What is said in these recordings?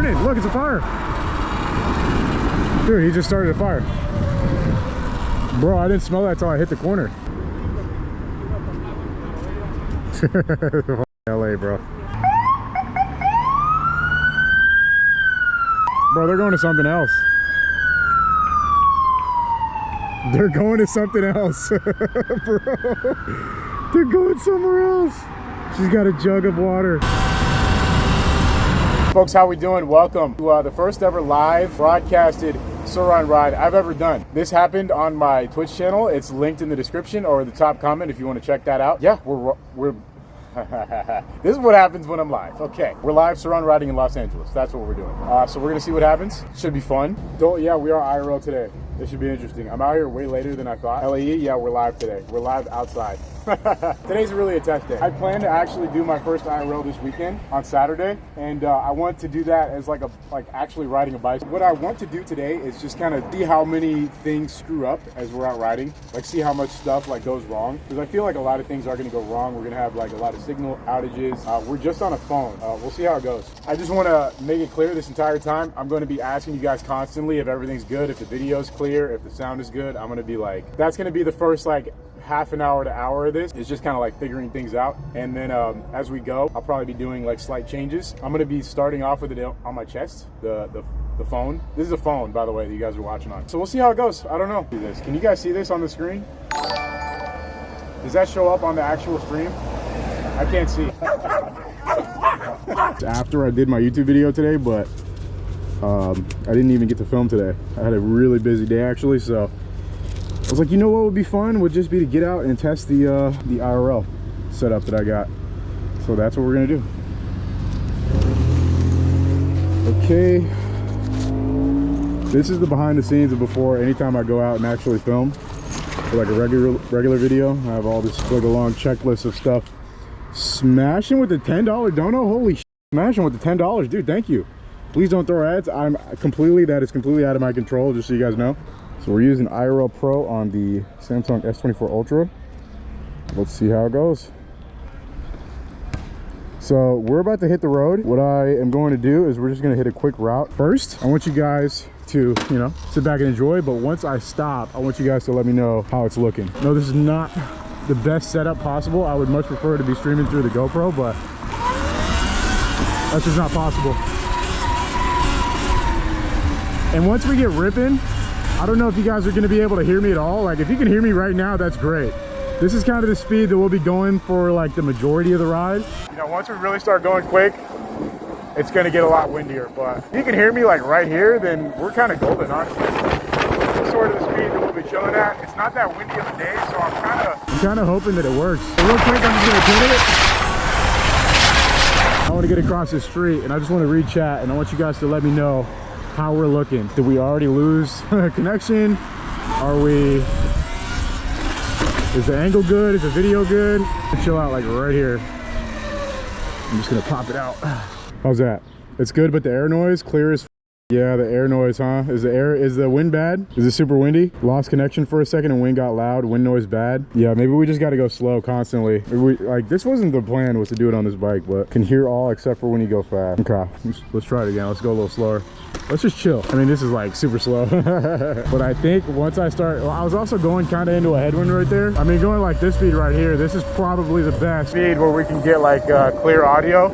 burning. Look, it's a fire. Dude, he just started a fire. Bro, I didn't smell that until I hit the corner. LA, bro. Bro, they're going to something else. They're going to something else. Bro, they're going somewhere else. She's got a jug of water. Folks, how we doing? Welcome to the first ever live broadcasted SURRON ride I've ever done. This happened on my Twitch channel. It's linked in the description or the top comment if you want to check that out. Yeah, we're this is what happens when I'm live. Okay, we're live SURRON riding in Los Angeles. That's what we're doing. So we're gonna see what happens. Should be fun. Yeah, we are IRL today. This should be interesting. I'm out here way later than I thought. LAE, yeah, we're live today. We're live outside. Today's really a test day. I plan to actually do my first IRL this weekend on Saturday, and I want to do that as like actually riding a bike. What I want to do today is just kind of see how many things screw up as we're out riding, like see how much stuff like goes wrong, because I feel like a lot of things are going to go wrong. We're going to have like a lot of signal outages. We're just on a phone. We'll see how it goes. I just want to make it clear this entire time, I'm going to be asking you guys constantly if everything's good, if the video's clear, if the sound is good. I'm going to be like, that's going to be the first like half an hour to hour of this. It's just kind of like figuring things out, and then as we go, I'll probably be doing like slight changes. I'm going to be starting off with it on my chest, the phone. This is a phone, by the way, that you guys are watching on. So we'll see how it goes. I don't know. Can you guys see this on the screen? Does that show up on the actual stream? I can't see. After I did my YouTube video today, but I didn't even get to film today. I had a really busy day actually, so I was like, you know what would be fun would just be to get out and test the IRL setup that I got. So that's what we're gonna do. Okay, this is the behind the scenes of before. Anytime I go out and actually film for like a regular video, I have all this like a long checklist of stuff. Smashing with the $10 dono, holy shit. Smashing with the $10, dude, thank you. Please don't throw ads. That is completely out of my control, just so you guys know. So we're using IRL Pro on the Samsung S24 Ultra. Let's see how it goes. So we're about to hit the road. What I am going to do is we're just going to hit a quick route. First, I want you guys to, you know, sit back and enjoy. But once I stop, I want you guys to let me know how it's looking. No, this is not the best setup possible. I would much prefer to be streaming through the GoPro, but that's just not possible. And once we get ripping, I don't know if you guys are going to be able to hear me at all. Like, if you can hear me right now, that's great. This is kind of the speed that we'll be going for like the majority of the ride. You know, once we really start going quick, it's going to get a lot windier. But if you can hear me like right here, then we're kind of golden, honestly. This is sort of the speed that we'll be chilling at. It's not that windy of a day, so I'm kind of hoping that it works. So real quick, I'm just going to pin it. I want to get across the street, and I just want to read chat, and I want you guys to let me know how we're looking. Did we already lose connection? Is the angle good? Is the video good? Chill out like right here. I'm just gonna pop it out. How's that? It's good, but the air noise clear as yeah, the air noise, huh? Is the wind bad? Is it super windy? Lost connection for a second and wind got loud, wind noise bad. Yeah, maybe we just got to go slow constantly. Like, this wasn't the plan, was to do it on this bike, but can hear all except for when you go fast. Okay, let's try it again. Let's go a little slower. Let's just chill. I mean, this is like super slow. But I think once I start, well, I was also going kind of into a headwind right there. I mean, going like this speed right here, this is probably the best speed where we can get like clear audio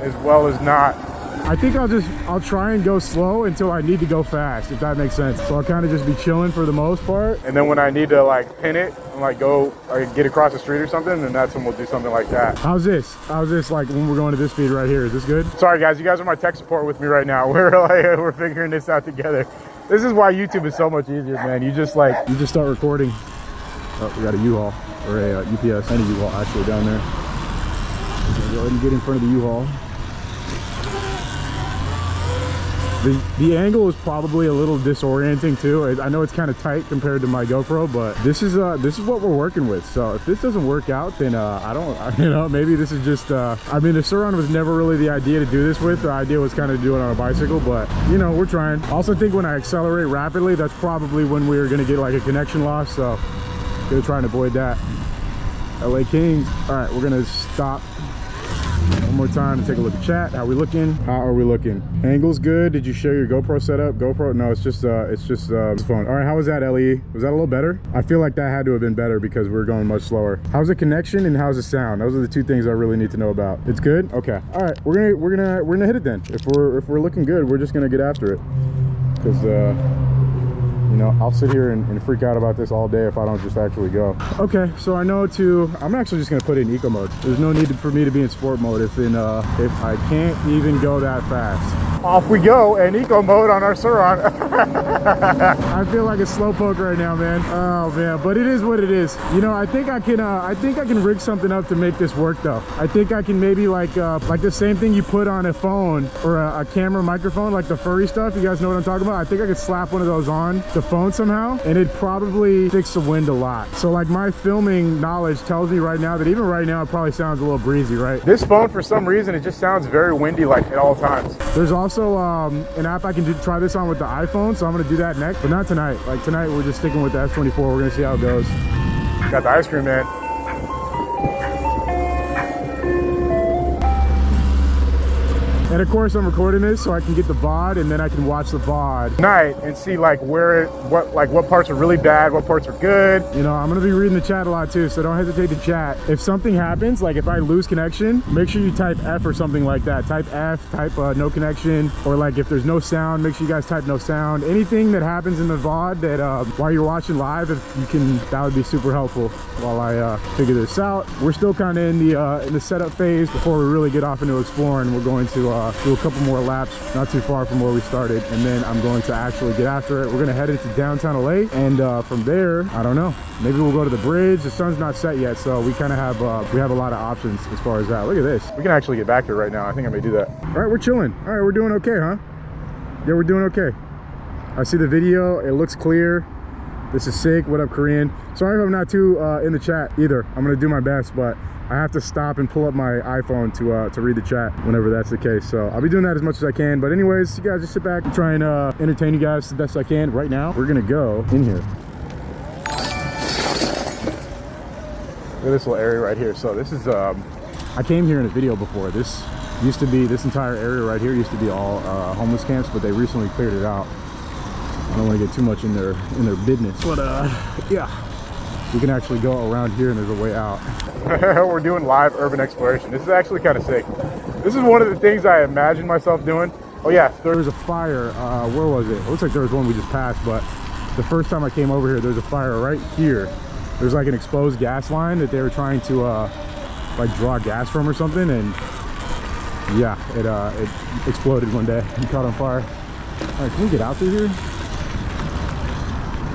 as well as not. I think I'll try and go slow until I need to go fast, if that makes sense. So I'll kind of just be chilling for the most part. And then when I need to like pin it and like go or get across the street or something, then that's when we'll do something like that. How's this like when we're going to this speed right here? Is this good? Sorry guys, you guys are my tech support with me right now. We're figuring this out together. This is why YouTube is so much easier, man. You just start recording. Oh, we got a U-Haul or a UPS and a U-Haul actually down there. Go ahead and get in front of the U-Haul. The angle is probably a little disorienting too. I know it's kind of tight compared to my GoPro, but this is what we're working with. So if this doesn't work out, then maybe this is just I mean, the SURRON was never really the idea to do this with. The idea was kind of do it on a bicycle, but you know, we're trying. I also think when I accelerate rapidly, that's probably when we're gonna get like a connection loss, so gonna try and avoid that. LA Kings. All right, we're gonna stop One more time to take a look at chat. How we looking? How are we looking? Angle's good. Did you share your GoPro setup? GoPro? No, it's just phone. All right, how was that, LE? Was that a little better? I feel like that had to have been better because we're going much slower. How's the connection and how's the sound? Those are the two things I really need to know about. It's good? Okay. All right, we're gonna hit it then. If we're looking good, we're just gonna get after it. Because you know, I'll sit here and freak out about this all day if I don't just actually go. Okay, so I know I'm actually just gonna put it in eco mode. There's no need for me to be in sport mode if I can't even go that fast. Off we go in eco mode on our SURRON. I feel like a slowpoke right now, man. Oh man, but it is what it is. You know, I think I can rig something up to make this work though. I think I can maybe like the same thing you put on a phone or a camera microphone, like the furry stuff. You guys know what I'm talking about? I think I could slap one of those on the phone somehow and it'd probably fix the wind a lot. So like my filming knowledge tells me right now that even right now it probably sounds a little breezy, right? This phone, for some reason, it just sounds very windy like at all times. There's also an app I can try this on with the iPhone, so I'm gonna do that next, but not tonight. Like tonight we're just sticking with the S24. We're gonna see how it goes. Got the ice cream, man. And of course I'm recording this so I can get the VOD and then I can watch the VOD tonight and see like what parts are really bad, what parts are good. You know, I'm gonna be reading the chat a lot too, so don't hesitate to chat. If something happens, like if I lose connection, make sure you type F or something like that. Type F, type no connection, or like if there's no sound, make sure you guys type no sound. Anything that happens in the VOD that while you're watching live, if you can, that would be super helpful while I figure this out. We're still kind of in the setup phase before we really get off into exploring. We're going to do a couple more laps not too far from where we started, and then I'm going to actually get after it. We're gonna head into downtown LA, and from there, I don't know, maybe we'll go to the bridge. The sun's not set yet, so we kind of have we have a lot of options as far as that. Look at this, we can actually get back here right now. I think I may do that. All right, we're chilling. All right, we're doing okay, huh? Yeah, we're doing okay. I see the video, it looks clear. This is sick. What up, Korean? Sorry if I'm not too in the chat either. I'm gonna do my best, but I have to stop and pull up my iPhone to read the chat whenever that's the case. So I'll be doing that as much as I can. But anyways, you guys just sit back and try and entertain you guys the best I can. Right now, we're gonna go in here. Look at this little area right here. So this is, I came here in a video before. This entire area right here used to be all homeless camps, but they recently cleared it out. I don't want to get too much in their business, but yeah, we can actually go around here and there's a way out. We're doing live urban exploration. This is actually kind of sick. This is one of the things I imagined myself doing. Oh yeah, there was a fire. Where was it? It looks like there was one we just passed, but the first time I came over here, there's a fire right here. There's like an exposed gas line that they were trying to like draw gas from or something, and yeah, it exploded one day and caught on fire. All right, can we get out through here?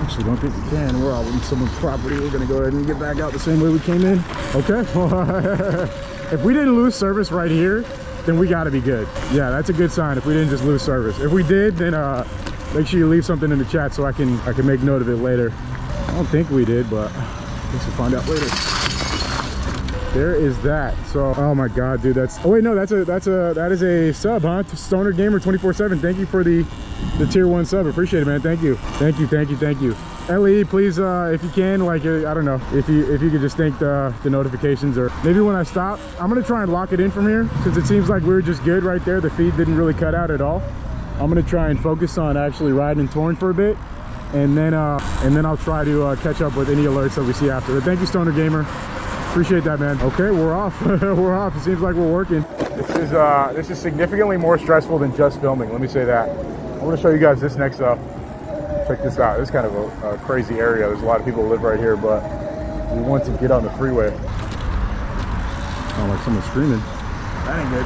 Actually, don't think we can. We're out on someone's property. We're gonna go ahead and get back out the same way we came in. Okay. If we didn't lose service right here, then we gotta be good. Yeah, that's a good sign if we didn't just lose service. If we did, then make sure you leave something in the chat so I can make note of it later. I don't think we did, but I guess we'll find out later. There is that. So, oh my God, dude, that's, oh wait, no, that is a sub, huh? Stoner Gamer 24/7. Thank you for the tier 1 sub. Appreciate it, man. Thank you. Thank you, thank you, thank you. LE, please, if you can, like, I don't know, if you could just think the notifications, or maybe when I stop, I'm gonna try and lock it in from here, because it seems like we were just good right there. The feed didn't really cut out at all. I'm gonna try and focus on actually riding and touring for a bit, and then I'll try to catch up with any alerts that we see after. But thank you, Stoner Gamer. Appreciate that, man. Okay, we're off. We're off. It seems like we're working. This is significantly more stressful than just filming. Let me say that. I want to show you guys this next up. Check this out. This is kind of a crazy area. There's a lot of people who live right here, but we want to get on the freeway. Oh, like someone's screaming. That ain't good.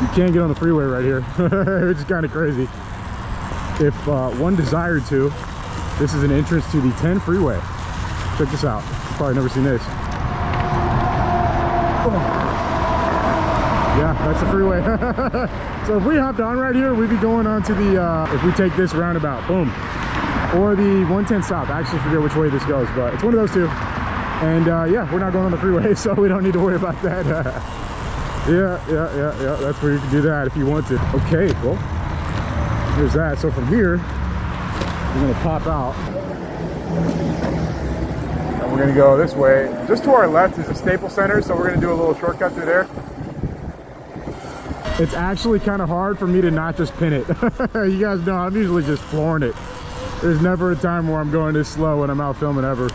You can't get on the freeway right here, which is kind of crazy. If one desired to, this is an entrance to the 10 freeway. Check this out. You've probably never seen this. Yeah, that's the freeway. So if we hopped on right here, we'd be going on to the, if we take this roundabout, boom. Or the 110 south. I actually forget which way this goes, but it's one of those two. And yeah, we're not going on the freeway, so we don't need to worry about that. Yeah, that's where you can do that if you want to. Okay, well, here's that. So from here, we're gonna pop out. And we're gonna go this way. Just to our left is the Staples Center, so we're gonna do a little shortcut through there. It's actually kind of hard for me to not just pin it. You guys know I'm usually just flooring it. There's never a time where I'm going this slow when I'm out filming ever.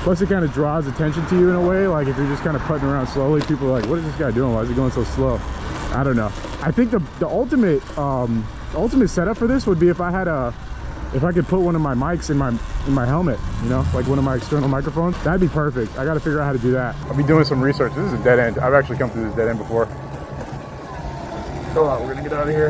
Plus it kind of draws attention to you in a way. Like if you're just kind of putting around slowly, people are like, what is this guy doing? Why is he going so slow? I don't know. I think the ultimate setup for this would be if I could put one of my mics in my helmet, you know, like one of my external microphones. That'd be perfect. I got to figure out how to do that. I'll be doing some research. This is a dead end. I've actually come through this dead end before. Hold on, we're gonna get out of here.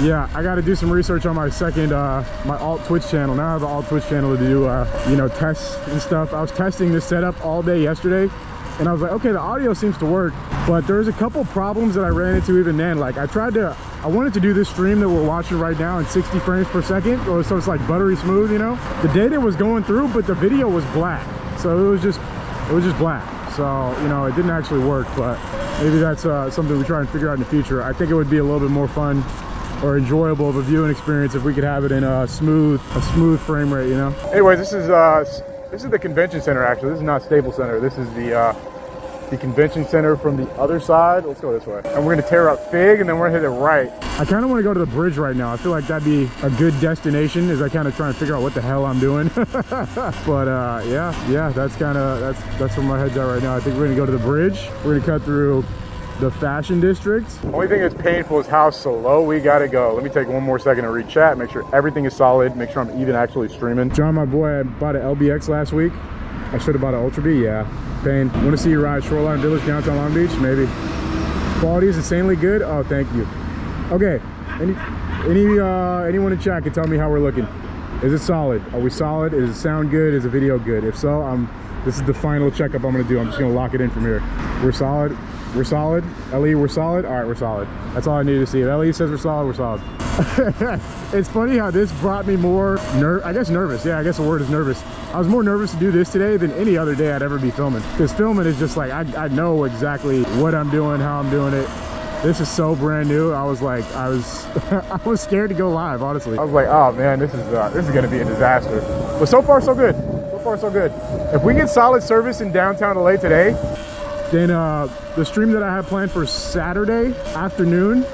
Yeah, I got to do some research on my second, my alt Twitch channel. Now I have an alt Twitch channel to do, you know, tests and stuff. I was testing this setup all day yesterday, and I was like, okay, the audio seems to work, but there's a couple problems that I ran into even then. Like I wanted to do this stream that we're watching right now in 60 frames per second, so it's like buttery smooth, you know. The data was going through, but the video was black, so it was just black. So, you know, it didn't actually work, but maybe that's something we try and figure out in the future. I think it would be a little bit more fun or enjoyable of a viewing experience if we could have it in a smooth frame rate, you know. Anyways, this is the convention center. Actually, this is not Staples Center. This is the convention center from the other side. Let's go this way, and we're gonna tear up Fig, and then we're gonna hit it right. I kind of want to go to the bridge right now. I feel like that'd be a good destination as I kind of try and figure out what the hell I'm doing. But yeah, that's where my head's at right now. I think we're gonna go to the bridge. We're gonna cut through the fashion district. Only thing that's painful is how so low we gotta go. Let me take one more second to read chat, make sure everything is solid, make sure I'm even actually streaming. John, my boy, I bought an LBX last week. I should have bought an Ultra B, yeah. Pain. Want to see you ride Shoreline Village downtown Long Beach? Maybe. Quality is insanely good. Oh, thank you. Okay. Anyone in chat can tell me how we're looking. Is it solid? Are we solid? Does it sound good? Is the video good? If so, this is the final checkup I'm gonna do. I'm just gonna lock it in from here. We're solid. We're solid. LE, we're solid. All right, we're solid. That's all I need to see. If LE says we're solid, we're solid. It's funny how this brought me more nervous. Yeah, I guess the word is nervous. I was more nervous to do this today than any other day I'd ever be filming. Because filming is just like, I know exactly what I'm doing, how I'm doing it. This is so brand new. I was I was scared to go live, honestly. I was like, oh man, this is gonna be a disaster. But so far so good. So far so good. If we get solid service in downtown LA today, then the stream that I have planned for Saturday afternoon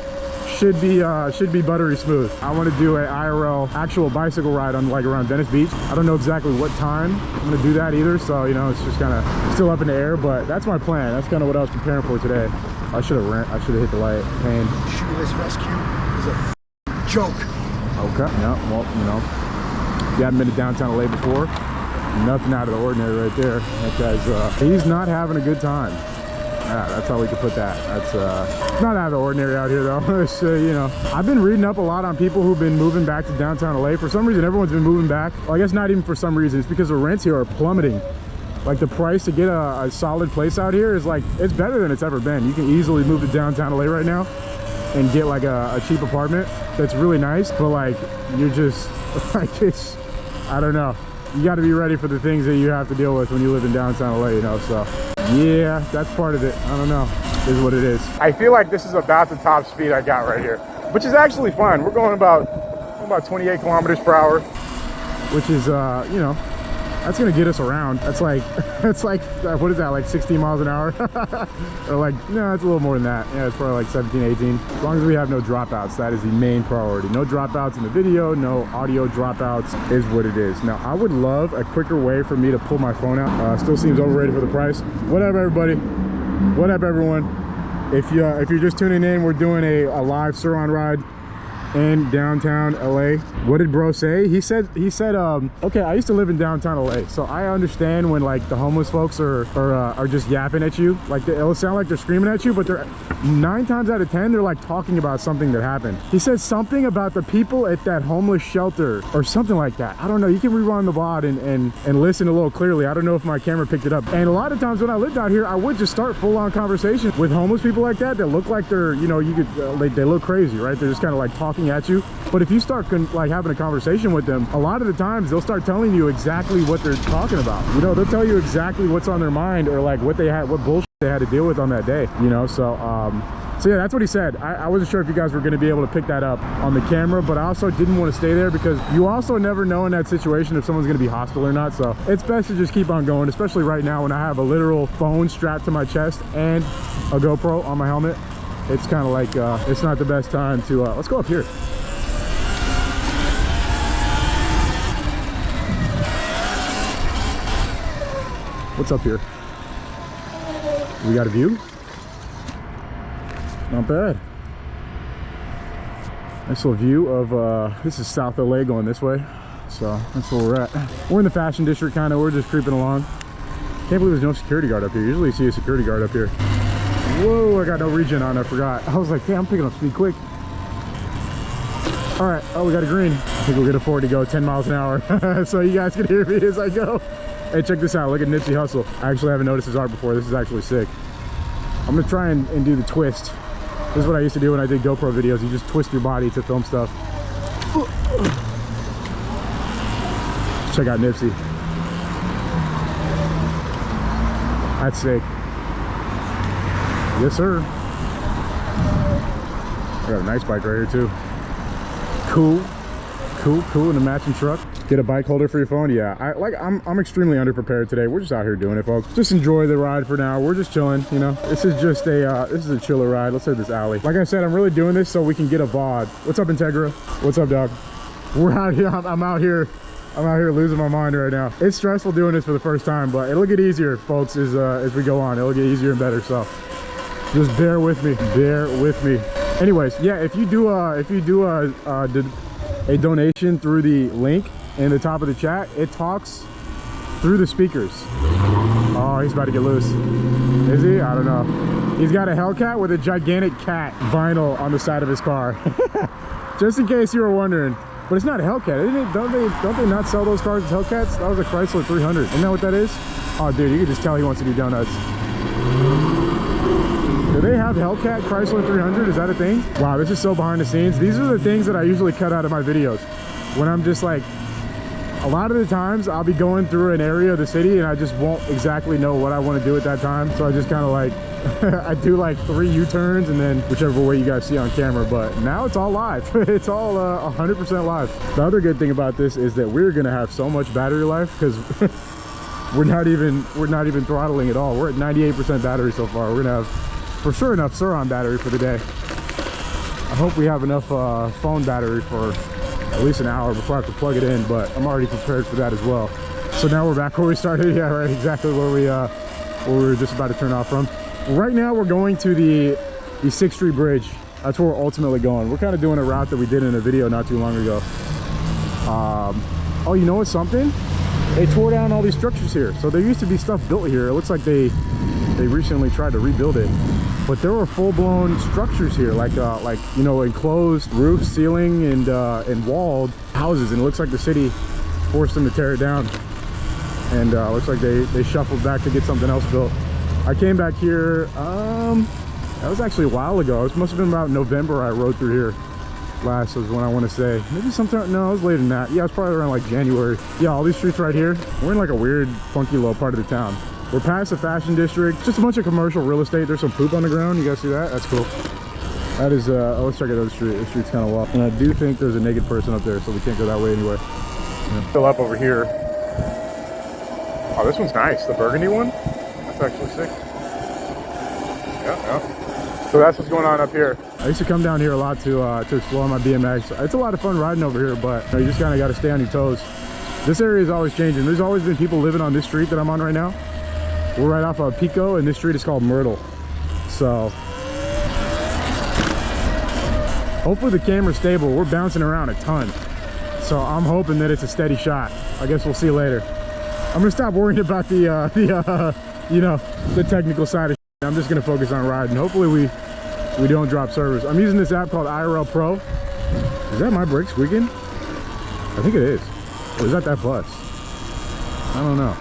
should be buttery smooth. I want to do an IRL actual bicycle ride on like around Venice Beach. I don't know exactly what time I'm gonna do that either, so you know, it's just kind of still up in the air, but that's my plan. That's kind of what I was preparing for today. I should have hit the light. Pain. Shoeless rescue is a joke. Okay. No, well, you know, if you haven't been to downtown LA before, nothing out of the ordinary right there. That guy's he's not having a good time. Yeah, that's how we could put that. That's not out of the ordinary out here though. It's, you know, I've been reading up a lot on people who've been moving back to downtown LA. For some reason, everyone's been moving back. Well, I guess not even for some reason. It's because the rents here are plummeting. Like the price to get a solid place out here is like, it's better than it's ever been. You can easily move to downtown LA right now and get like a cheap apartment that's really nice, but like you're just like, it's, I don't know. You got to be ready for the things that you have to deal with when you live in downtown LA, you know, so yeah, that's part of it. I don't know, is what it is. I feel like this is about the top speed I got right here, which is actually fine. We're going about 28 kilometers per hour, which is, you know, that's gonna get us around. That's like what is that, like 16 miles an hour? Or like, no, it's a little more than that. Yeah, it's probably like 17, 18. As long as we have no dropouts, that is the main priority. No dropouts in the video, no audio dropouts is what it is. Now, I would love a quicker way for me to pull my phone out. Still seems overrated for the price. What up, everybody? What up, everyone? If you're just tuning in, we're doing a live SURRON ride in downtown LA. What did bro say? He said okay, I used to live in downtown LA, so I understand when like the homeless folks are just yapping at you. Like it'll sound like they're screaming at you, but they're 9 times out of 10 they're like talking about something that happened. He said something about the people at that homeless shelter or something like that. I don't know. You can rewind the VOD and listen a little clearly. I don't know if my camera picked it up. And a lot of times when I lived out here, I would just start full-on conversations with homeless people like that look like they're, you know, you could they look crazy, right? They're just kind of like talking at you. But if you start like having a conversation with them, a lot of the times they'll start telling you exactly what they're talking about. You know, they'll tell you exactly what's on their mind or like what bullshit they had to deal with on that day, you know. So So yeah, that's what he said. I wasn't sure if you guys were going to be able to pick that up on the camera, but I also didn't want to stay there because you also never know in that situation if someone's going to be hostile or not. So it's best to just keep on going, especially right now when I have a literal phone strapped to my chest and a GoPro on my helmet. It's kind of like, it's not the best time to, let's go up here. What's up here? We got a view? Not bad. Nice little view of, this is South LA going this way. So that's where we're at. We're in the fashion district kind of, we're just creeping along. Can't believe there's no security guard up here. Usually you see a security guard up here. Whoa, I got no regen on, I forgot. I was like, damn, I'm picking up speed quick. All right, oh, we got a green. I think we're gonna afford to go 10 miles an hour. So you guys can hear me as I go. Hey, check this out, look at Nipsey Hussle. I actually haven't noticed his art before. This is actually sick. I'm gonna try and do the twist. This is what I used to do when I did GoPro videos. You just twist your body to film stuff. Check out Nipsey. That's sick. Yes, sir. I got a nice bike right here too. Cool. Cool in a matching truck. Get a bike holder for your phone. Yeah, I'm extremely underprepared today. We're just out here doing it, folks. Just enjoy the ride for now. We're just chilling, you know. This is just a this is a chiller ride. Let's hit this alley. Like I said, I'm really doing this so we can get a VOD. What's up, Integra? What's up, dog? We're out here. I'm out here losing my mind right now. It's stressful doing this for the first time, but it'll get easier, folks, as we go on. It'll get easier and better. So just bear with me. Bear with me. Anyways, yeah, if you do a donation through the link in the top of the chat, it talks through the speakers. Oh, he's about to get loose. Is he? I don't know. He's got a Hellcat with a gigantic cat vinyl on the side of his car. Just in case you were wondering. But it's not a Hellcat, isn't it? Don't they not sell those cars as Hellcats? That was a Chrysler 300. Isn't that what that is? Oh, dude, you can just tell he wants to do donuts. Do they have Hellcat Chrysler 300? Is that a thing? Wow, this is so behind the scenes. These are the things that I usually cut out of my videos. When I'm just like, a lot of the times I'll be going through an area of the city and I just won't exactly know what I want to do at that time. So I just kind of like, I do like 3 U-turns and then whichever way you guys see on camera. But now it's all live. It's all 100% live. The other good thing about this is that we're going to have so much battery life because we're not even throttling at all. We're at 98% battery so far. We're going to have for sure enough SURRON battery for the day. I hope we have enough phone battery for at least an hour before I have to plug it in, but I'm already prepared for that as well. So now we're back where we started. Yeah, right, exactly where we were just about to turn off from. Right now we're going to the 6th Street Bridge. That's where we're ultimately going. We're kind of doing a route that we did in a video not too long ago. Oh, you know what's something? They tore down all these structures here. So there used to be stuff built here. It looks like they recently tried to rebuild it. But there were full-blown structures here, like you know, enclosed roof, ceiling, and walled houses. And it looks like the city forced them to tear it down. And looks like they shuffled back to get something else built. I came back here. That was actually a while ago. It must have been about November. I rode through here last. Was when I want to say maybe sometime. No, it was later than that. Yeah, it was probably around like January. Yeah, all these streets right here. We're in like a weird, funky little part of the town. We're past the fashion district, just a bunch of commercial real estate. There's some poop on the ground. You guys see that? That's cool. That is, oh, let's check out the street. The street's kind of wild. And I do think there's a naked person up there, so we can't go that way anyway. Yeah. Still up over here. Oh, this one's nice. The burgundy one? That's actually sick. Yeah. So that's what's going on up here. I used to come down here a lot to explore my BMX. It's a lot of fun riding over here, but you know, you just kind of got to stay on your toes. This area is always changing. There's always been people living on this street that I'm on right now. We're right off of Pico, and this street is called Myrtle. So hopefully the camera's stable. We're bouncing around a ton, so I'm hoping that it's a steady shot. I guess we'll see later. I'm gonna stop worrying about the you know, the technical side of shit. I'm just gonna focus on riding. Hopefully we don't drop servers. I'm using this app called IRL Pro. Is that my brake squeaking? I think it is. Or is that bus? I don't know.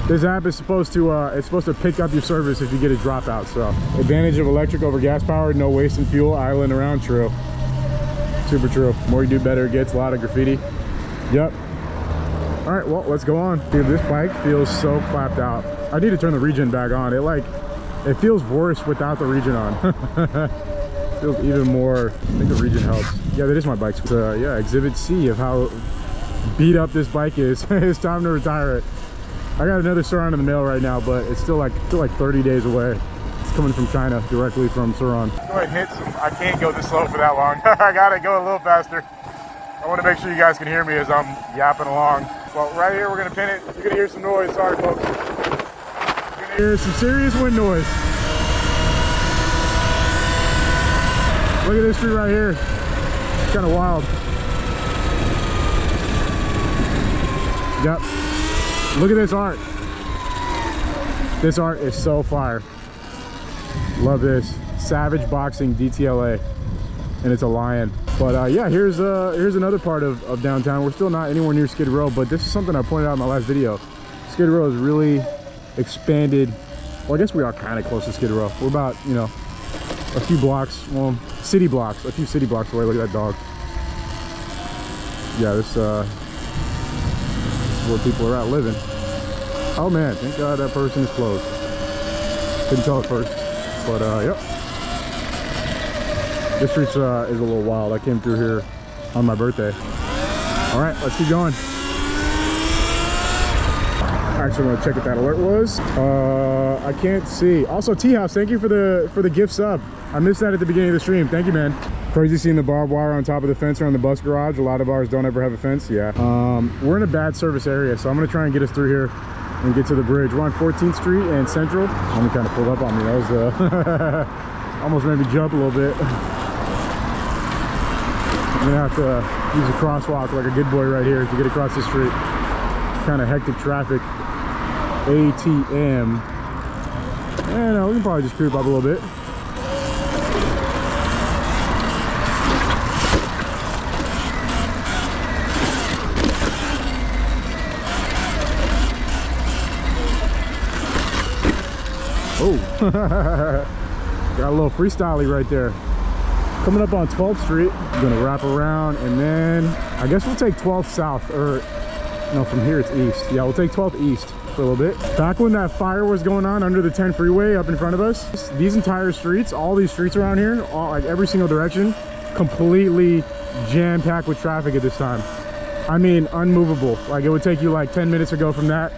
This app is supposed to pick up your service if you get a dropout. So advantage of electric over gas powered, no wasting fuel, idling around. True, super true. The more you do, better it gets. A lot of graffiti. Yep. All right, well, let's go on. Dude, this bike feels so clapped out. I need to turn the regen back on. It feels worse without the region on. Feels even more. I think the region helps. Yeah, that is my bike. Yeah, exhibit C of how beat up this bike is. It's time to retire it. I got another SURRON in the mail right now, but it's still like 30 days away. It's coming from China, directly from SURRON. Go ahead and hit some. I can't go this slow for that long. I gotta go a little faster. I want to make sure you guys can hear me as I'm yapping along. Well, right here we're gonna pin it. You're gonna hear some noise. Sorry, folks. You're gonna hear some serious wind noise. Look at this tree right here. It's kind of wild. Yep. Look at this art. This art is so fire. Love this. Savage Boxing DTLA. And it's a lion. But yeah, here's another part of downtown. We're still not anywhere near Skid Row, but this is something I pointed out in my last video. Skid Row has really expanded. Well, I guess we are kind of close to Skid Row. We're about, you know, a few blocks, well, city blocks, a few city blocks away. Look at that dog. Yeah, this is where people are out living. Oh man, thank God that person is closed. Couldn't tell at first, but yep. This street's is a little wild. I came through here on my birthday. All right, let's keep going. Actually, want to check what that alert was. I can't see. Also, T-House, thank you for the gift sub. I missed that at the beginning of the stream. Thank you, man. Crazy seeing the barbed wire on top of the fence around the bus garage. A lot of ours don't ever have a fence. Yeah. We're in a bad service area, so I'm gonna try and get us through here and get to the bridge. We're on 14th Street and Central. Someone kind of pulled up on me. That was almost made me jump a little bit. I'm gonna have to use a crosswalk like a good boy right here to get across the street. Kind of hectic traffic. ATM. And we can probably just creep up a little bit. Oh, got a little freestyle-y right there. Coming up on 12th Street. I'm gonna wrap around and then I guess we'll take 12th south, or no, from here it's east. Yeah, we'll take 12th east for a little bit. Back when that fire was going on under the 10 freeway up in front of us, these entire streets, all these streets around here, like every single direction, completely jam-packed with traffic at this time. I mean, unmovable. Like, it would take you like 10 minutes to go from that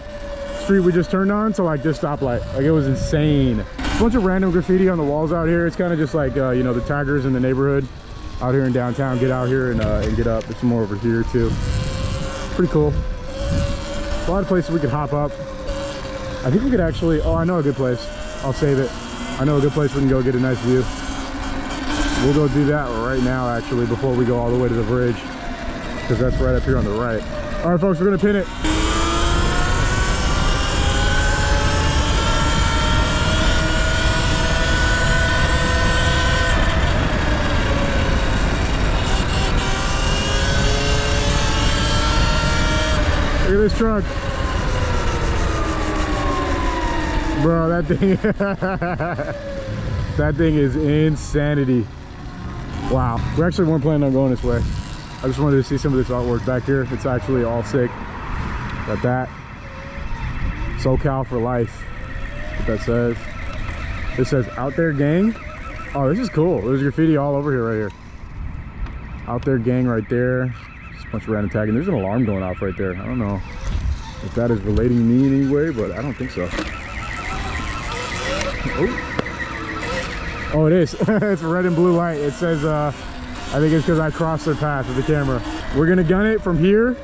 street we just turned on to like this stoplight. Like, it was insane. A bunch of random graffiti on the walls out here. It's kind of just like you know, the taggers in the neighborhood out here in downtown. Get out here and get up. There's some more over here too. Pretty cool. A lot of places we could hop up. I think we could actually, oh, I know a good place. I'll save it. I know a good place we can go get a nice view. We'll go do that right now, actually, before we go all the way to the bridge, because that's right up here on the right. All right, folks, we're gonna pin it. Look at this truck. Bro, that thing that thing is insanity. Wow. We actually weren't planning on going this way. I just wanted to see some of this artwork back here. It's actually all sick. Got that. SoCal for life. What that says. This says out there gang. Oh, this is cool. There's graffiti all over here right here. Out there gang right there. Just a bunch of random tagging. There's an alarm going off right there. I don't know if that is relating me in any way, but I don't think so. Oh, it is. It's a red and blue light. It says, I think it's because I crossed their path with the camera. We're gonna gun it from here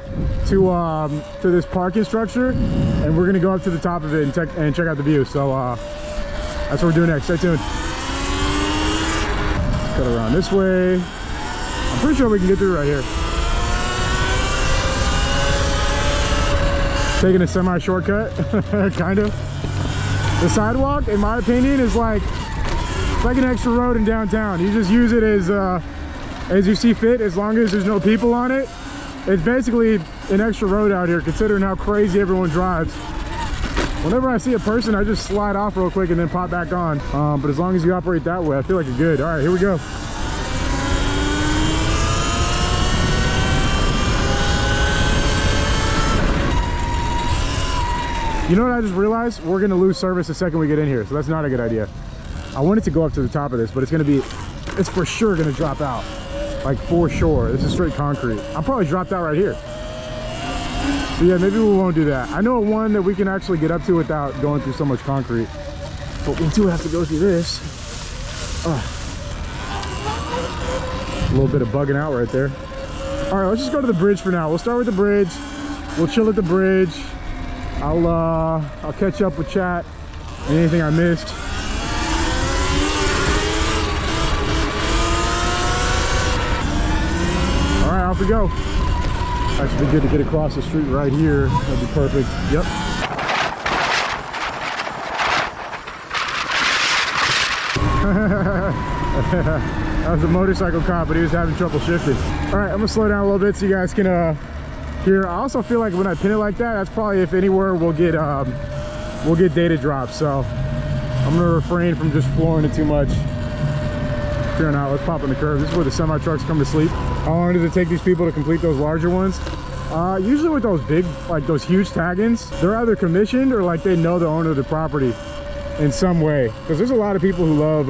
to this parking structure, and we're gonna go up to the top of it and check out the view. So that's what we're doing next. Stay tuned. Cut around this way. I'm pretty sure we can get through right here. Taking a semi-shortcut, kind of. The sidewalk, in my opinion, is like, it's like an extra road in downtown. You just use it as you see fit, as long as there's no people on it. It's basically an extra road out here, considering how crazy everyone drives. Whenever I see a person, I just slide off real quick and then pop back on. But as long as you operate that way, I feel like you're good. All right, here we go. You know what I just realized? We're gonna lose service the second we get in here, so that's not a good idea. I wanted to go up to the top of this, but it's for sure gonna drop out. Like for sure, this is straight concrete. I'll probably drop that right here. So yeah, maybe we won't do that. I know one that we can actually get up to without going through so much concrete, but we do have to go through this. A little bit of bugging out right there. All right, let's just go to the bridge for now. We'll start with the bridge. We'll chill at the bridge. I'll catch up with chat and anything I missed. All right, off we go. Actually be good to get across the street right here. That'd be perfect. Yep. That was a motorcycle cop, but he was having trouble shifting. All right, I'm gonna slow down a little bit so you guys can hear. I also feel like when I pin it like that, that's probably if anywhere we'll get data drops. So I'm gonna refrain from just flooring it too much. Here now, let's pop in the curve. This is where the semi trucks come to sleep. How long does it take these people to complete those larger ones? Usually with those big, like those huge tag-ins, they're either commissioned or like they know the owner of the property in some way, because there's a lot of people who love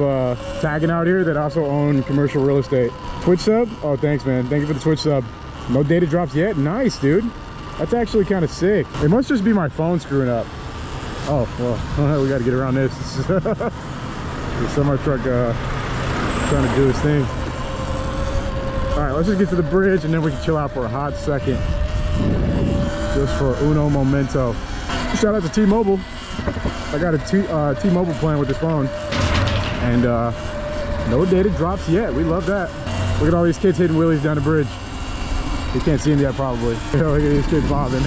tagging out here that also own commercial real estate. Twitch sub? Oh, thanks, man. Thank you for the Twitch sub. No data drops yet? Nice, dude. That's actually kind of sick. It must just be my phone screwing up. Oh, well, we got to get around this. The semi truck trying to do his thing. All right, let's just get to the bridge and then we can chill out for a hot second. Just for uno momento. Shout out to T-Mobile. I got a T-Mobile plan with this phone, and no data drops yet. We love that. Look at all these kids hitting wheelies down the bridge. You can't see them yet, probably. Look at these kids bobbing.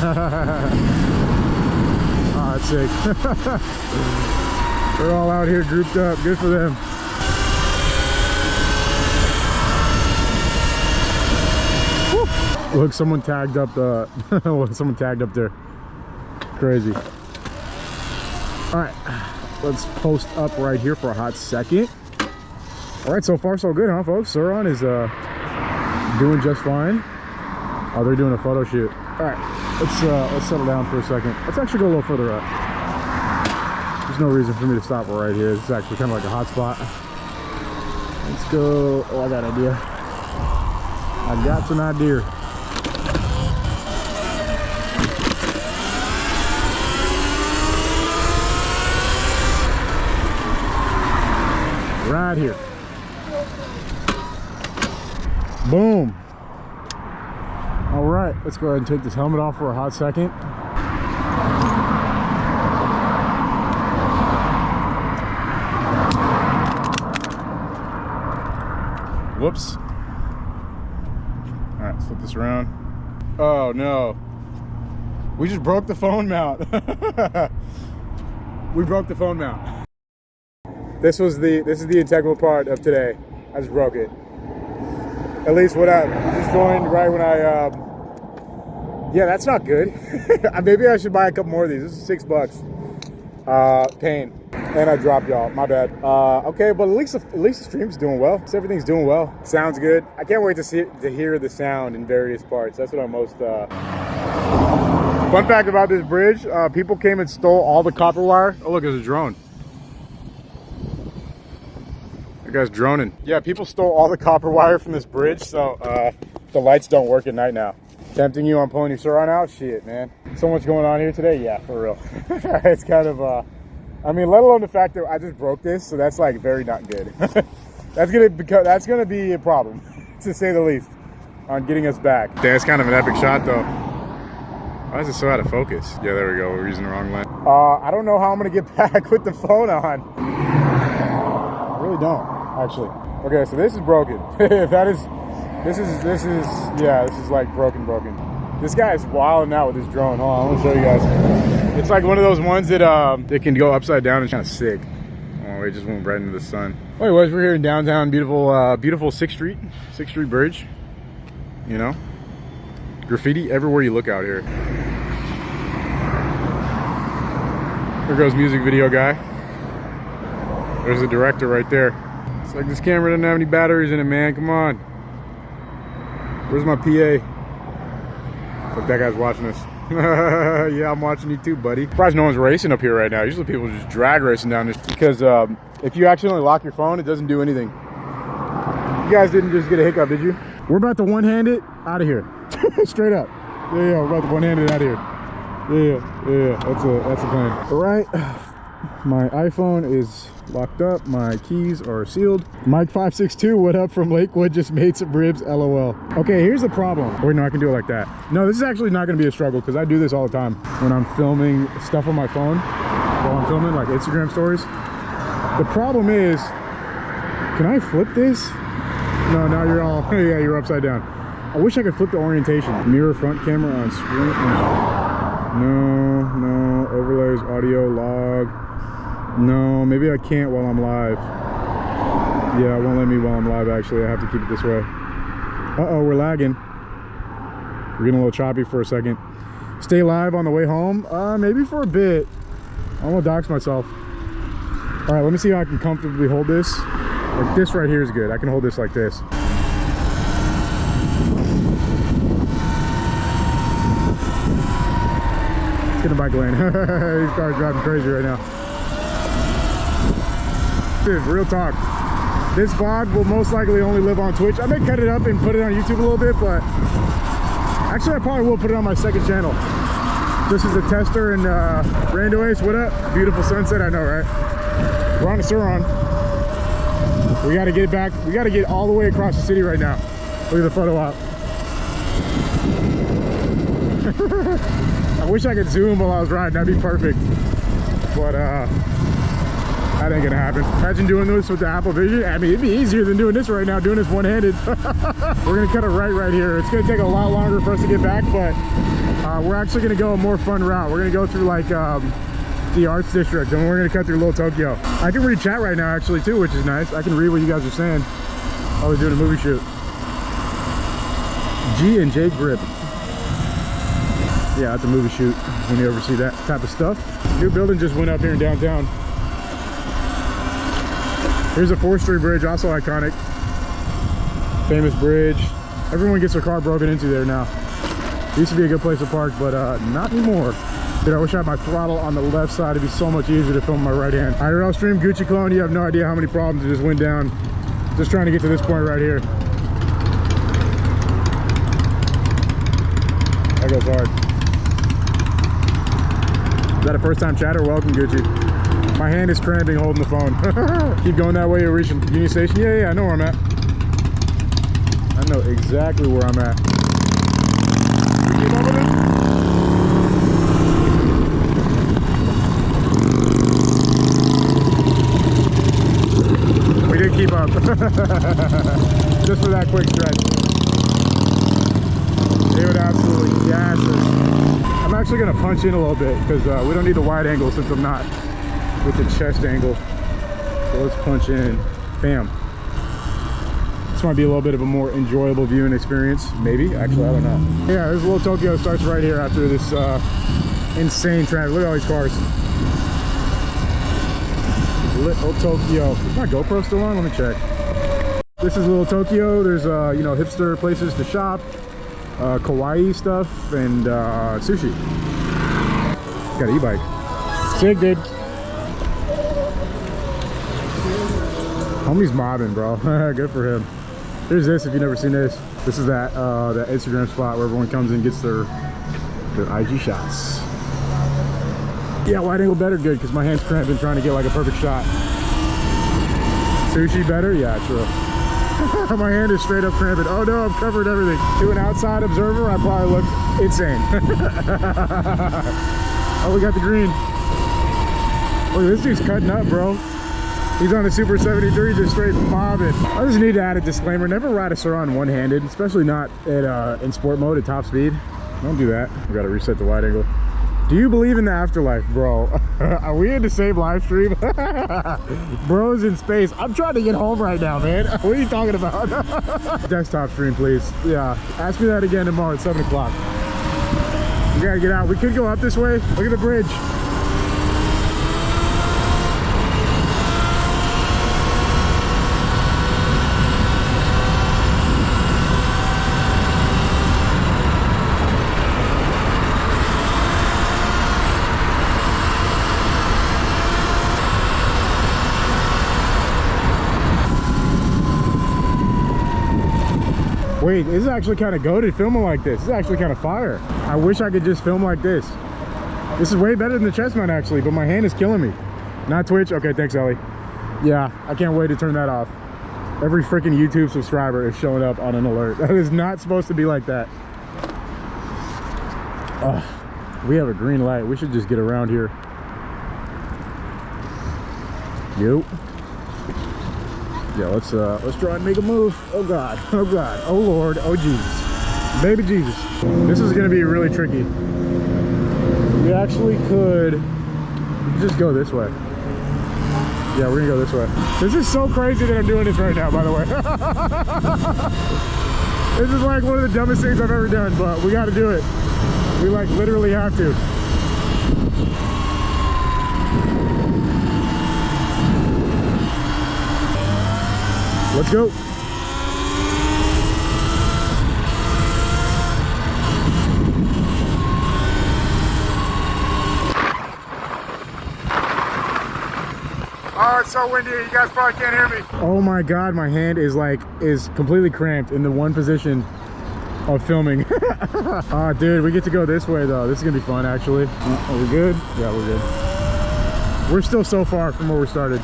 Oh, that's sick. They're all out here grouped up. Good for them. Woo. Look, someone tagged up the. Someone tagged up there. Crazy. All right, let's post up right here for a hot second. All right, so far so good, huh, folks? SURRON is doing just fine. Oh, they're doing a photo shoot. All right, let's settle down for a second. Let's actually go a little further up. There's no reason for me to stop right here. It's actually kind of like a hot spot. Let's go. Oh, I got an idea. I got an idea. Right here. Boom. All right, let's go ahead and take this helmet off for a hot second. Whoops. All right, let's flip this around. Oh no. We just broke the phone mount. We broke the phone mount. This is the integral part of today. I just broke it. At least what I just joined right when I yeah, that's not good. Maybe I should buy a couple more of these. This is $6. Pain. And I dropped y'all. My bad. Okay, but at least the stream's doing well. So everything's doing well. Sounds good. I can't wait to hear the sound in various parts. That's what I'm most Fun fact about this bridge, people came and stole all the copper wire. Oh look, there's a drone. Guy's droning. Yeah, people stole all the copper wire from this bridge, so the lights don't work at night now. Tempting you on pulling your SURRON out? Shit, man. So much going on here today? Yeah, for real. It's kind of, I mean, let alone the fact that I just broke this, so that's like very not good. That's gonna be a problem, to say the least, on getting us back. That's kind of an epic shot, though. Why is it so out of focus? Yeah, there we go. We're using the wrong lens. I don't know how I'm gonna get back with the phone on. I really don't. Actually, okay, so this is broken. If that is, this is like broken. This guy is wilding out with his drone. Hold on, I'm gonna show you guys. It's like one of those ones that they can go upside down. It's kind of sick. Oh, it just went right into the sun. Anyways, we're here in downtown, beautiful 6th Street Bridge. You know, graffiti everywhere you look out here. There goes music video guy. There's the director right there. It's like this camera doesn't have any batteries in it, man. Come on. Where's my PA? Look, that guy's watching us. Yeah, I'm watching you too, buddy. Surprised no one's racing up here right now. Usually people just drag racing down this because if you accidentally lock your phone, it doesn't do anything. You guys didn't just get a hiccup, did you? We're about to one-hand it out of here. Straight up. Yeah, we're about to one-hand it out of here. Yeah, that's the plan. All right, my iPhone is locked up. My keys are sealed. Mike562, what up from Lakewood? Just made some ribs, LOL. Okay, here's the problem. Wait, no, I can do it like that. No, this is actually not gonna be a struggle because I do this all the time when I'm filming stuff on my phone. While I'm filming, like Instagram stories. The problem is, can I flip this? No, now you're all, yeah, you're upside down. I wish I could flip the orientation. Mirror front camera on screen. No, overlays, audio, log. No, maybe I can't while I'm live. Yeah, it won't let me while I'm live, actually. I have to keep it this way. Uh-oh, we're lagging. We're getting a little choppy for a second. Stay live on the way home? Maybe for a bit. I'm gonna dox myself. All right, let me see how I can comfortably hold this. Like this right here is good. I can hold this like this. Get a bike lane. These cars driving crazy right now. Dude, real talk. This VOD will most likely only live on Twitch. I may cut it up and put it on YouTube a little bit, but actually I probably will put it on my second channel. Just as a tester. And Rando Ace, what up? Beautiful sunset, I know, right? We're on the SURRON. We gotta get back. We gotta get all the way across the city right now. Look at the photo op. I wish I could zoom while I was riding. That'd be perfect. But that ain't gonna happen. Imagine doing this with the Apple Vision. I mean, it'd be easier than doing this right now, doing this one-handed. We're gonna cut it right here. It's gonna take a lot longer for us to get back, but we're actually gonna go a more fun route. We're gonna go through like the Arts District, and we're gonna cut through Little Tokyo. I can read chat right now actually too, which is nice. I can read what you guys are saying while we're doing a movie shoot. G and J grip. Yeah, it's a movie shoot when you ever see that type of stuff. New building just went up here in downtown. Here's a 4th Street bridge, also iconic. Famous bridge. Everyone gets their car broken into there now. Used to be a good place to park, but not anymore. Dude, I wish I had my throttle on the left side. It'd be so much easier to film my right hand. IRL stream, Gucci clone. You have no idea how many problems just went down just trying to get to this point right here. That goes hard. Is that a first time chatter? Welcome, Gucci. My hand is cramping holding the phone. Keep going that way, you'll reach Union Station. Yeah, I know where I'm at. I know exactly where I'm at. We did keep up. Just for that quick stretch. They would absolutely gas us. I'm actually gonna punch in a little bit because we don't need the wide angle since I'm not with the chest angle. So let's punch in. Bam. This might be a little bit of a more enjoyable viewing experience. Maybe. Actually, I don't know. Yeah, this Little Tokyo starts right here after this insane traffic. Look at all these cars. Little Tokyo. Is my GoPro still on? Let me check. This is Little Tokyo. There's you know, hipster places to shop, kawaii stuff, and sushi. Got an e-bike. Sick, dude. Homie's mobbing, bro. Good for him. Here's this, if you've never seen this. This is that Instagram spot where everyone comes and gets their IG shots. Yeah, wide angle better, good, because my hand's cramping trying to get like a perfect shot. Sushi better? Yeah, true. My hand is straight up cramping. Oh no, I've covered everything. To an outside observer, I probably look insane. Oh, we got the green. Look, this dude's cutting up, bro. He's on the Super 73, just straight mobbing. I just need to add a disclaimer. Never ride a SURRON one-handed, especially not at, in sport mode at top speed. Don't do that. We gotta reset the wide angle. Do you believe in the afterlife, bro? Are we in the same live stream? Bros in space. I'm trying to get home right now, man. What are you talking about? Desktop stream, please. Yeah, ask me that again tomorrow at 7 o'clock. We gotta get out. We could go up this way. Look at the bridge. Wait, this is actually kind of goated filming like this. This is actually kind of fire. I wish I could just film like this. This is way better than the chest mount actually, but my hand is killing me. Not Twitch? Okay, thanks Ellie. Yeah, I can't wait to turn that off. Every freaking YouTube subscriber is showing up on an alert. That is not supposed to be like that. We have a green light. We should just get around here. Yo. Yeah, let's try and make a move. Oh God, oh God, oh Lord, oh Jesus, baby Jesus. This is gonna be really tricky. We actually could just go this way. Yeah, we're gonna go this way. This is so crazy that I'm doing this right now, by the way. This is like one of the dumbest things I've ever done, but we gotta do it. We like literally have to. Let's go. Oh, it's so windy. You guys probably can't hear me. Oh my God, my hand is completely cramped in the one position of filming. Dude, we get to go this way though. This is gonna be fun actually. Are we good? Yeah, we're good. We're still so far from where we started.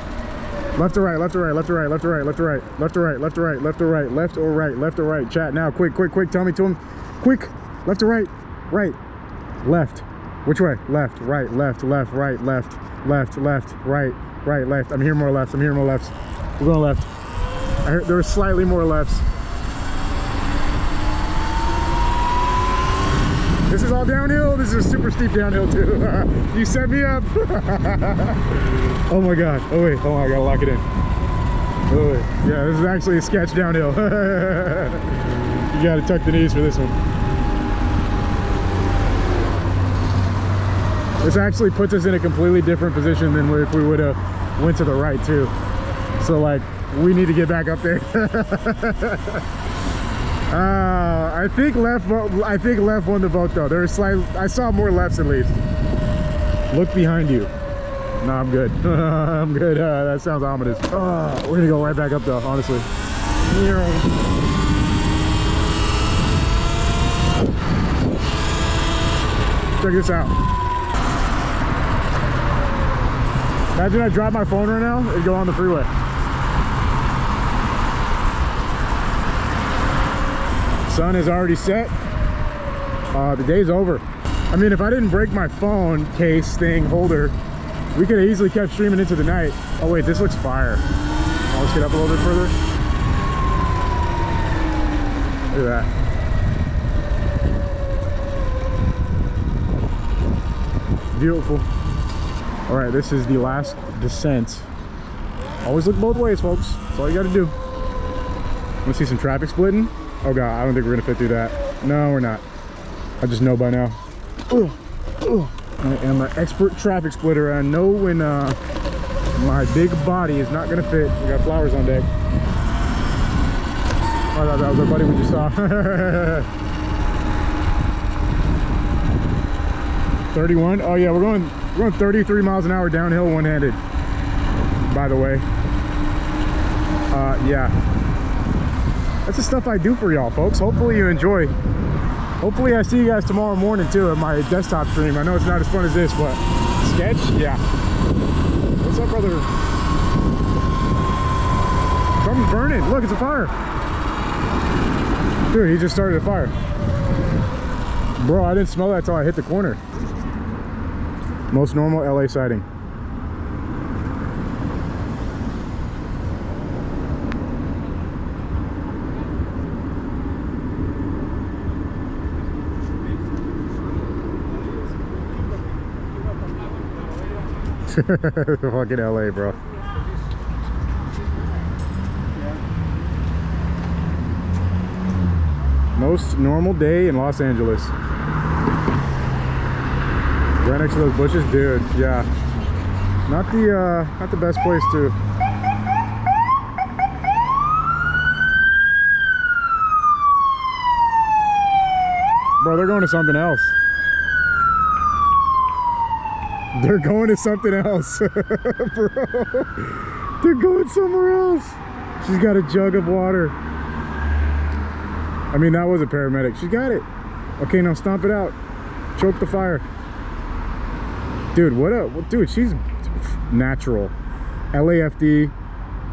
Left or right, left or right, left or right, left or right, left or right, left or right, left or right, left or right, left or right, left or right. Chat now, quick, quick, quick. Tell me to him. Quick. Left or right, right, left. Which way? Left, right, left, left, right, left, left, left, right, right, left. I'm hearing more lefts. I'm hearing more lefts. We're going left. I heard there were slightly more lefts. This is all downhill. This is a super steep downhill too. You set me up. Oh my God. Oh wait. Oh, I gotta lock it in. Oh wait. Yeah, this is actually a sketch downhill. You gotta tuck the knees for this one. This actually puts us in a completely different position than if we would have went to the right too. So like, we need to get back up there. I think left won the vote though. There was I saw more lefts at least. Look behind you. No, I'm good. I'm good. That sounds ominous. We're gonna go right back up though, honestly. Check this out. Imagine I drop my phone right now and go on the freeway. Sun is already set. The day's over. I mean, if I didn't break my phone case thing holder, we could have easily kept streaming into the night. Oh wait, this looks fire. Let's get up a little bit further. Look at that. Beautiful. All right, this is the last descent. Always look both ways, folks. That's all you gotta do. Want to see some traffic splitting? Oh God, I don't think we're gonna fit through that. No, we're not. I just know by now. I am an expert traffic splitter. I know when my big body is not gonna fit. We got flowers on deck. Oh, that was our buddy we just saw. 31. Oh yeah, we're going 33 miles an hour downhill one-handed. By the way. Yeah. That's the stuff I do for y'all, folks. Hopefully you enjoy. Hopefully I see you guys tomorrow morning too at my desktop stream. I know it's not as fun as this, but sketch, yeah. What's up, brother? Something's burning. Look, it's a fire. Dude, he just started a fire. Bro, I didn't smell that until I hit the corner. Most normal LA sighting. Fucking LA, bro. Most normal day in Los Angeles. Right next to those bushes, dude. Yeah, not the best place to. Bro, they're going to something else. They're going to something else. Bro, they're going somewhere else. She's got a jug of water. I mean, that was a paramedic. She got it. Okay, now stomp it out. Choke the fire. Dude, dude, she's natural. LAFD,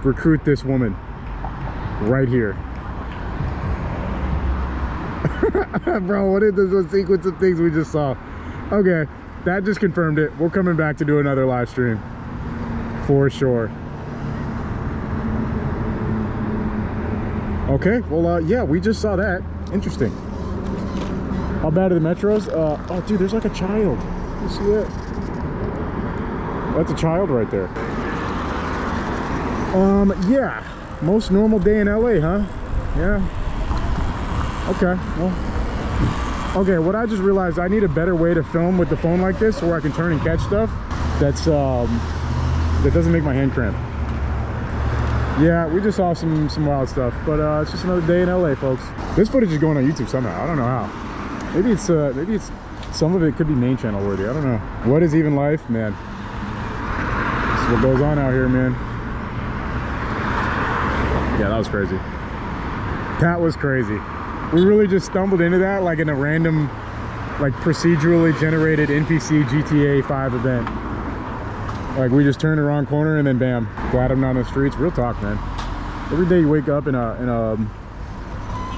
recruit this woman right here. Bro, what is this sequence of things we just saw? Okay, that just confirmed it. We're coming back to do another live stream for sure. Okay, well, yeah, we just saw that. Interesting. How bad are the metros? Oh, dude, there's like a child. You see that? That's a child right there. Yeah. Most normal day in LA, huh? Yeah. Okay, well. Okay, what I just realized, I need a better way to film with the phone like this where I can turn and catch stuff that doesn't make my hand cramp. Yeah, we just saw some wild stuff, but it's just another day in LA, folks. This footage is going on YouTube somehow. I don't know how. Maybe it's some of it could be main channel worthy. I don't know. What is even life, man? This is what goes on out here, man. Yeah, that was crazy. That was crazy. We really just stumbled into that like in a random, like procedurally generated NPC GTA 5 event. Like we just turned the wrong corner and then bam, glad I'm not on the streets. Real talk, man. Every day you wake up in a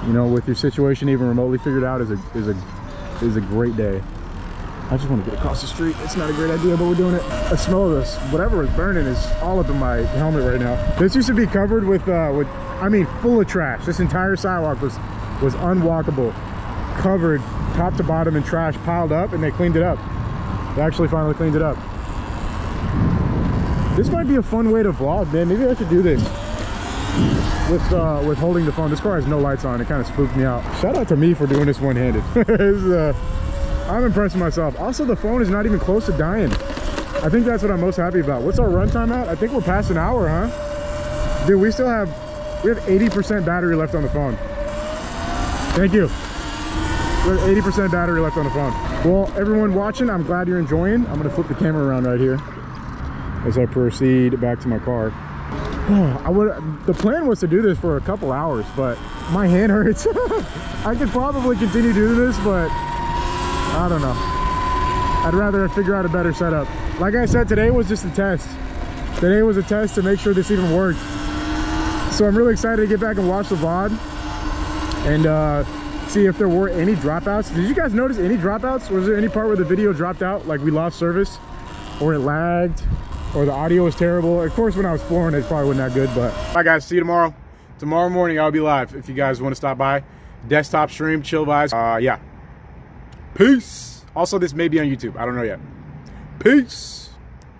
you know, with your situation even remotely figured out is a great day. I just want to get across the street. It's not a great idea, but we're doing it. I smell this. Whatever is burning is all up in my helmet right now. This used to be covered with I mean, full of trash. This entire sidewalk was unwalkable, covered top to bottom in trash piled up, and they cleaned it up. They actually finally cleaned it up. This might be a fun way to vlog, man. Maybe I should do this with holding the phone. This car has no lights on. It kind of spooked me out. Shout out to me for doing this one-handed. I'm impressed with myself. Also, the phone is not even close to dying. I think that's what I'm most happy about. What's our runtime at? I think we're past an hour, huh? Dude, we have 80% battery left on the phone. Thank you. We have 80% battery left on the phone. Well, everyone watching, I'm glad you're enjoying. I'm gonna flip the camera around right here as I proceed back to my car. The plan was to do this for a couple hours, but my hand hurts. I could probably continue doing this, but I don't know. I'd rather figure out a better setup. Like I said, today was just a test. Today was a test to make sure this even worked. So I'm really excited to get back and watch the VOD and see if there were any dropouts. Did you guys notice any dropouts? Was there any part where the video dropped out, like we lost service, or it lagged, or the audio was terrible? Of course, when I was flooring, it probably wasn't that good, but. All right, guys, see you tomorrow. Tomorrow morning, I'll be live if you guys want to stop by. Desktop stream, chill vibes. Yeah. Peace. Also, this may be on YouTube. I don't know yet. Peace.